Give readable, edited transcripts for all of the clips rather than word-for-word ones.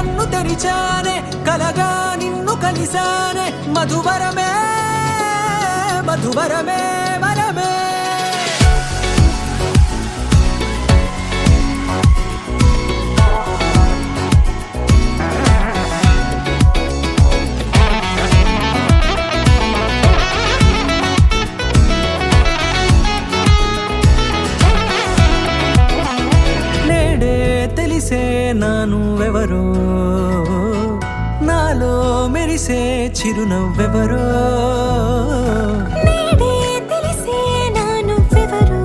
కన్ను తెరిచానే కలగా నిన్ను కలిసానే మధువరమే మధువరమే వరమే నానువెవరో నాలో మెరిసే చిరునవ్వెవరో నేడే తెలిసే నానువెవరో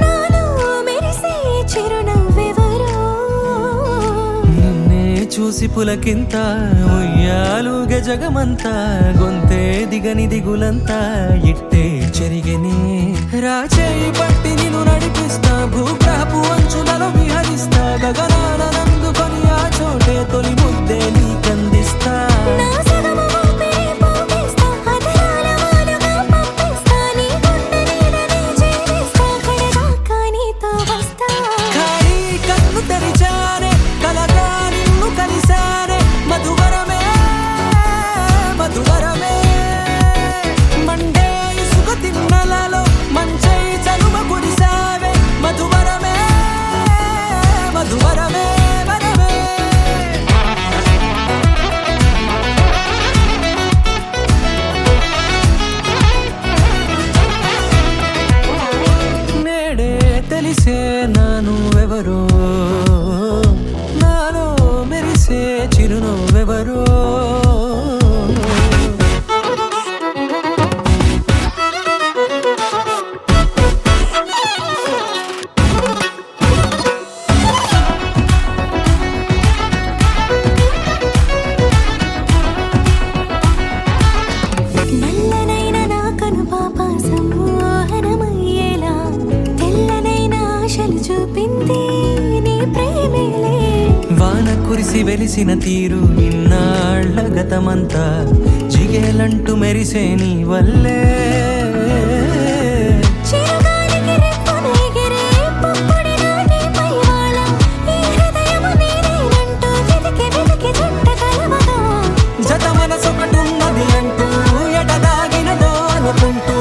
నాలో మెరిసే చిరునవ్వెవరో నిన్నే చూసి పులకింత ఉయ్యాలుగ జగమంతా గొంతే దిగని దిగులంతా ఇట్టే చెరిగనే రాచేయి పట్టి నిన్ను నడిపిస్తా భూగ్రహపు అంచులలో విహరిస్తా గగనాన నందుకొని ఆ చోటే తొలి ముద్దే నీకందిస్తా నా సగము ఊపిరి పోగిస్తా అదరాల వాలుగా పంపిస్తా నీ గుండె నీడనే చేరిస్తా కడదాకా నీతో వస్తా ఖాళీ కన్ను తెరిచానే కలగా నిన్ను కలిసానే మధువరమే మధువరమే మండే ఇసుక తిన్నలలో మంచై చలువ కురిసావే మధువరమే మధువరమే వరమే నేడే తెలిసే నానువెవరో నాలో మెరిసే చిరునవ్వెవరో నల్లనైన నా కనుపాప సమ్మోహనమయ్యేలా తెల్లనైన ఆశలు చూపింది నీ ప్రేమేలే వాన కురిసి వెలిసిన తీరు ఇన్నాళ్ల గతమంతా జిగేలంటూ మెరిసే నీ వల్లే చిరుగాలికి రెప్పున ఎగిరే పుప్పొడిన నీపై వాళ ఈ హృదయము నీదేనంటూ వెతికి వెతికి జంట కలవగా జత మనసొకటున్నది అంటూ ఎటదాగినదో అనుకుంటూ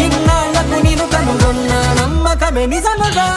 ఇన్నాళ్లకు నేను కనుగొన్న నమ్మకమే నిజముగా